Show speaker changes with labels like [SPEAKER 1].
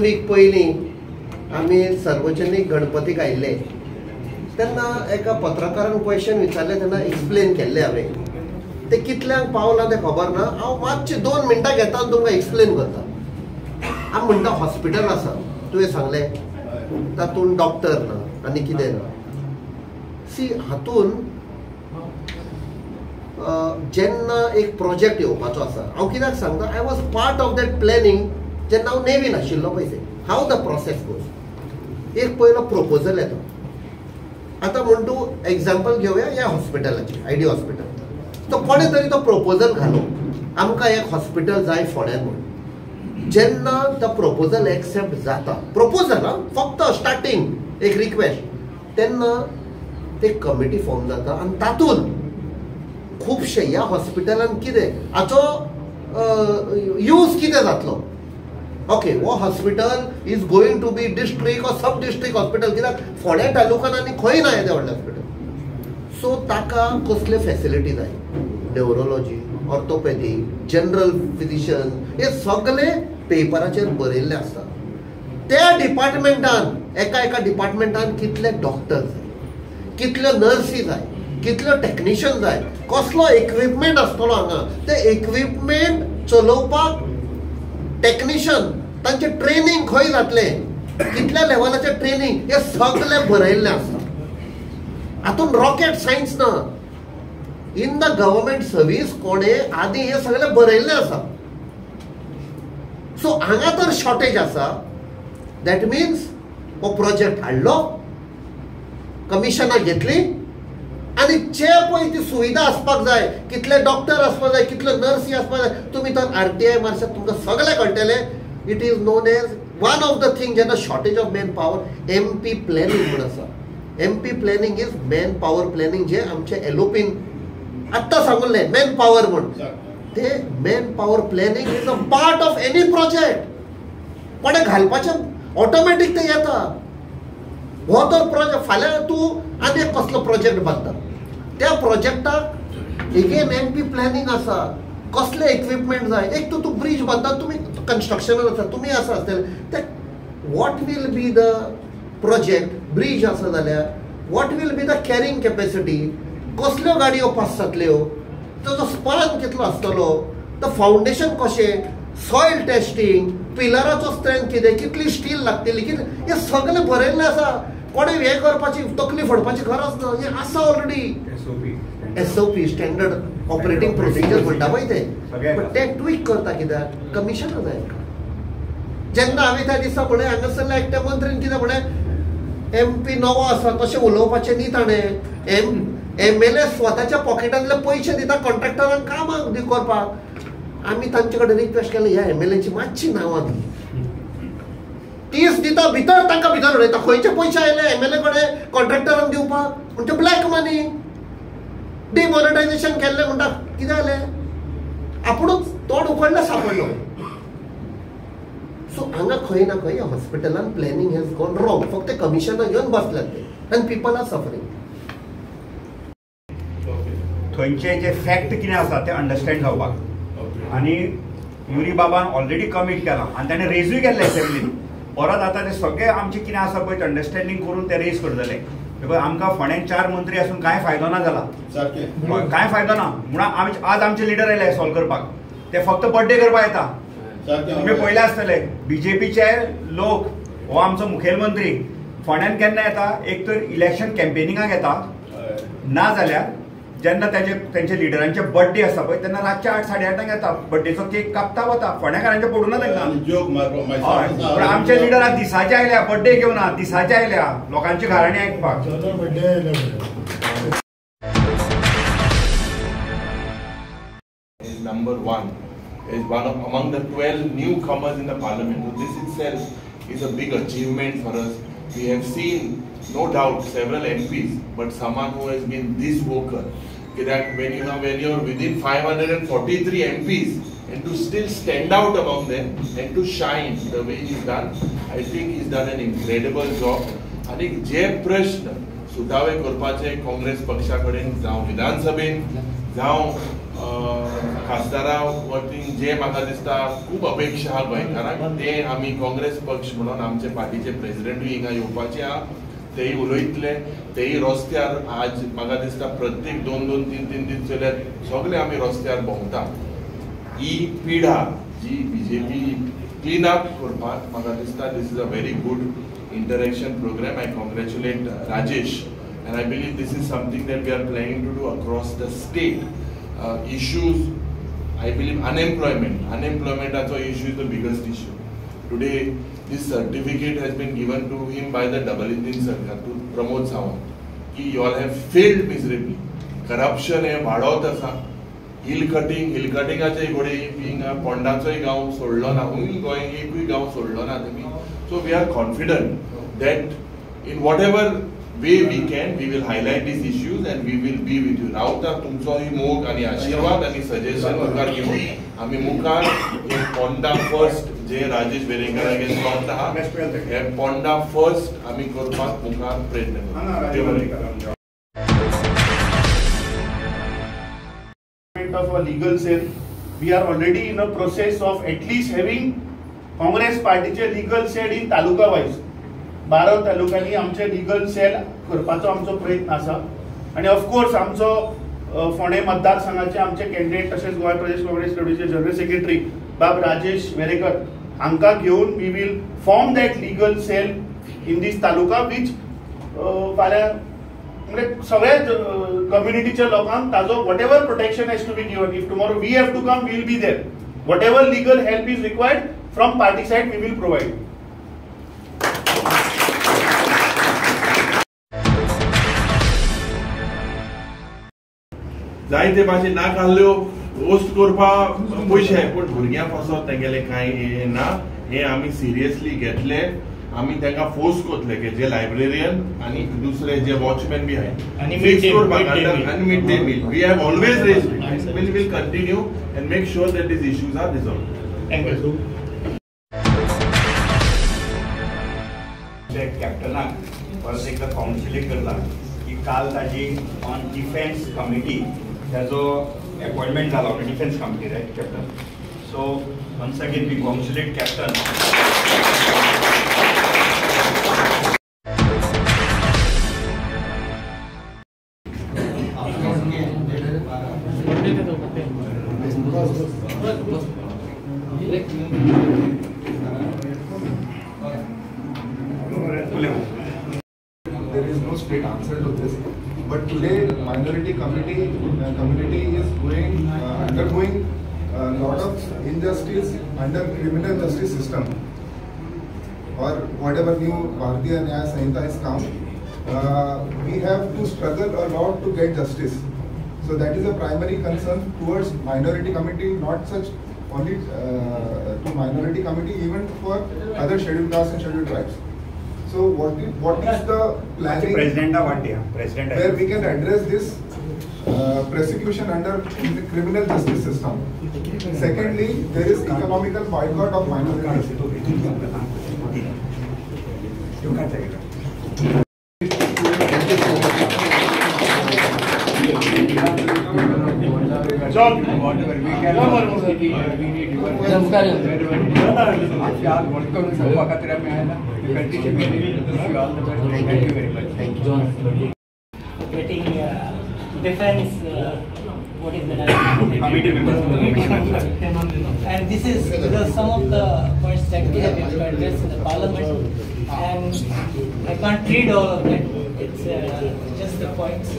[SPEAKER 1] Week पयलीं आमी सार्वजनीक गणपतीक आयिल्ले तेन्ना एका पत्रकारान क्वेश्चन विचारले तेन्ना एक्सप्लेन केल्ले हांवें. ते कितल्यांक पावलां तें खबर ना. हांव मातशी 2 मिनटां घेता आनी तुमकां एक्सप्लेन करता. हांव म्हणटा हॉस्पिटल आसा, तुवें सांगलें तातूंत डॉक्टर ना आनी कितें ना. सी हातून जेन्ना एक प्रोजेक्ट येवपाचो आसा, हांव कित्याक सांगता, I was part of that planning जेन्ना हांव नेवीन आशिल्लो पळय ते. हाव द प्रोसेस गोज. एक पयलो प्रपोजल येता. आतां म्हण तूं एग्जाम्पल घेवया ह्या हॉस्पिटलाची, आयडी हॉस्पिटल. तो कोणे तरी तो प्रपोजल घालो आमकां एक हॉस्पिटल जाय फोंड्यान म्हणून. जेन्ना तो प्रपोजल एक्सेप्ट जाता, प्रपोजल फक्त स्टार्टींग एक रिक्वेस्ट, तेन्ना ते कमिटी फॉर्म जाता आनी तातूंत खुबशे ह्या हॉस्पिटलान कितें हाचो यूज कितें जातलो. ओके, हो hospital is going to be district or sub district hospital, कित्याक फोंड्या तालुकान आनी खंय ना येदें व्हडलें हॉस्पिटल. सो ताका कसले फॅसिलिटी जाय, न्यूरोलॉजी, ऑर्थोपॅथी, जनरल फिजिशियन, हे सगळे पेपराचेर बरयल्ले आसता. त्या डिपार्टमेंटान एका डिपार्टमेंटान कितले डॉक्टर जाय, कितल्यो नर्सी जाय, कितल्यो टेक्निशियन जाय, कसलो इक्विपमेंट आसतलो हांगा, ते इक्विपमेंट चलोवपाक टेक्निशियन तांचे ट्रेनिंग खंय जातलें, कितल्या लेवलाचें ट्रेनिंग, हे सगळे बरयल्लें आसता. हातून रॉकेट सायन्स ना. इन द गव्हर्मेंट सर्व्हिस कोणे आदी हे सगळे बरयल्लें आसा. सो हांगा तर शॉर्टेज आसा. दॅट मिन्स हो प्रोजेक्ट हाडलो, कमिशनां घेतली आनी जे पळय ती सुविधा आसपाक जाय, कितले डॉक्टर आसपाक जाय, कितले नर्सी आसपाक जाय, तुमी तर RTI मारशात तुमकां सगळें कळटलें. It is known as one of the thing जेन्ना shortage of manpower, MP planning म्हण आसा. MP planning is manpower planning, जे आमचे एलोपीन आत्तां सांगुल्लें मॅन पॉवर म्हण. ते manpower planning is a part of any project. कोणे घालपाचें ऑटोमॅटीक ते येता. हो तो प्रोजेक्ट फाल्यां तूं आनी एक कसलो प्रोजेक्ट बांदता, त्या प्रोजेक्टाक एगेन MP प्लॅनिंग आसा. कसले इक्विपमेंट जाय, एक तूं ब्रिज बांदता, तुमी कन्स्ट्रक्शनान आसा, तुमी आसा आसतले ते what will be the project. Bridge आसा जाल्यार what will be the carrying capacity, कसल्यो गाडयो पास जातल्यो, ताजो स्पान कितलो आसतलो, द फावंडेशन कशें, सॉयल टेस्टिंग, पिलराचो स्ट्रेंथ कितें, कितली स्टील लागतली, कितें, हे सगळें बरयल्लें आसा. कोणे हे करपाची तकली फोडपाची गरज ना, हे आसा already. SOP standard operating procedure म्हणटा पळय ते. बट ते ट्वीक करता कित्याक, कमिशनां जाय. जेन्ना हांवें त्या दिसा म्हळें हांगासरल्या एकट्या मंत्रीन कितें म्हळें, MP नवो आसा तशें उलोवपाचें न्ही ताणें. MLA स्वताच्या पॉकेटांतले पयशे दिता कॉन्ट्रॅक्टरांक कामाक करपाक. आमी तांचे कडेन रिक्वेस्ट केली, ह्या MLAची मातशी नांवां दी. 30 दिता भितर तांकां भितर उडयता. खंयचे पयशे आयले MLA कडेन कॉन्ट्रॅक्टरांक दिवपाक, म्हणजे ब्लॅक मनी. डिमॉनिटायझेशन केल्लें म्हणटा, कितें जालें, आपुणूच तोंड उखडलें सापडलो. सो हांगा खंय ना खंय हॉस्पिटलान प्लॅनिंग हॅज गॉन रॉंग. फक्त कमिशनां घेवन बसल्यात ते, आनी पीपल आर सफरींग.
[SPEAKER 2] थंयचे जे फॅक्ट कितें आसा ते अंडरस्टँड जावपाक. आनी युरी बाबान ऑलरेडी कमीट केलां आनी ताणें रेजूय केल्लें एसेंब्लीन. परत आतां ते सगळें आमचें कितें आसा पळय अंडरस्टँडींग करून ते रेज करतले. बिकॉज आमकां फोंड्यान 4 मंत्री आसून कांय फायदो ना जाला, कांय फायदो ना. म्हणून आज आमचे लिडर आयले सॉल्व करपाक. ते फक्त बर्थडे करपाक येता. तुम्ही पयले आसतले BJPचे लोक, हो आमचो मुखेलमंत्री फोंड्यान केन्ना येता, एक तर इलेक्शन कॅम्पेनिंगाक येता, ना जाल्यार जेन्ना तेंचे लिडरांचे बर्थडे आसा पळय तेन्ना रातच्या 8-8:30 येता. बर्थडेचो केक कापता वता. फोंड्याकारांचे पडूं ना तांकां. पण आमचे लिडर आज दिसाचे आयल्या, बर्थडे घेवन ना, दिसाचे आयल्या लोकांची घराणी आयकपाक.
[SPEAKER 3] Number 1 is one of among the 12 newcomers in the parliament. So this itself is a big achievement for us. We have seen, no doubt, several MPs, but someone who has been this vocal, that when you're within 543 MPs and to still stand out among them and to shine the way he's done, I think he's done an incredible job. And जे प्रश्न सुटावे करपाचे काँग्रेस पक्षा कडेन जावं विधानसभेन जावं खासदारा वतीन जे म्हाका दिसता खूब अपेक्षा आहा गोंयकारांक ते आमी काँग्रेस पक्ष म्हणून आमचे पार्टीचे प्रेसिडेंटूय हिंगा येवपाचे आहा तेय उलयतले तेय रस्त्यार आज म्हाका दिसता प्रत्येक 2-2, 3-3 दीस जाल्यार सगळे आमी रस्त्यार भोंवता ही पिढा जी बीजेपी क्लीन अप करपाक म्हाका दिसता this is a very good interaction program. I congratulate Rajesh and I believe this is something that we are planning to do across the state. Issues, I believe unemployment as a issue is the biggest issue. Today this certificate has been given to him by the double engine Sarkar to Pramod Sawant ki you all have failed miserably. Corruption hai वाढवत आसा, hill cutting ache घोडे हिंगा पोंडाचोय गांव सोडलो ना, गोंय एकूय गांव सोडलो ना तुमी. So we are confident that in whatever way we can, we will highlight these issues and we will be with you. रावता तुमचो ही मोग आणि आशीर्वाद आणि सजेशन मुखार घेऊन आम्ही मुखार हे पोंडा फर्स्ट जे राजेश वेरेंकरागे लॉन्च आहा हे पोंडा फर्स्ट आम्ही करपाक मुखार प्रयत्न करू.
[SPEAKER 4] Of a legal cell, we are already in a process of at least having Congress पार्टीचे लीगल सेल इन तालुका वाइज 12 तालुक्यांनी आमचे लीगल सेल करपाचो आमचो प्रयत्न आसा आणि ऑफकोर्स आमचो फोंडे मतदारसंघाचे आमचे कॅन्डिडेट तसेच गोवा प्रदेश काँग्रेस कमिटीचे जनरल सेक्रेटरी बाब राजेश वेरेकर हांकां घेवन we will form that legal cell in this taluka which फाल्यां म्हणजे सगळे कम्युनिटीच्या लोकांक ताजो whatever protection has to be given. If tomorrow we have to come we will be there. Whatever legal help is required from party side we will provide.
[SPEAKER 3] जायते भाशेन नाक आहल्यो post करपाक पयशे पण भुरग्यां पासत तेंगेले कांय ना हे आमी सिरियसली घेतले. आमी तांकां फोर्स करतले की जे लायब्रेरियन आणि दुसरे जे वॉचमॅन बी आहात आणि फिक्स करपाक आणि mid day meal we have always raised will continue and make sure that these issues are resolved.
[SPEAKER 4] Thank you.
[SPEAKER 2] कॅप्टनाक परत एकदा काउन्सिलींग करता की काल ताजी ऑन डिफेन्स कमिटी त्याचो अपॉइंटमेंट जाला on defence committee right captain. So once again we congratulate captain.
[SPEAKER 5] There is no straight answer to this, but today minority community is undergoing a lot of injustice under criminal justice system or whatever new Bharatiya Nyaya Sanhita is come. We have to struggle a lot to get justice. So that is a primary concern towards minority community, not such only to minority community, even for other scheduled castes and scheduled tribes. So what is the planning where we can address this persecution under criminal justice system? Secondly, there is economical boycott of minorities.
[SPEAKER 6] Getting defense, what is the name? And this is because some of the points that we have been addressed in the parliament, and I can't read all of that. It's just the points.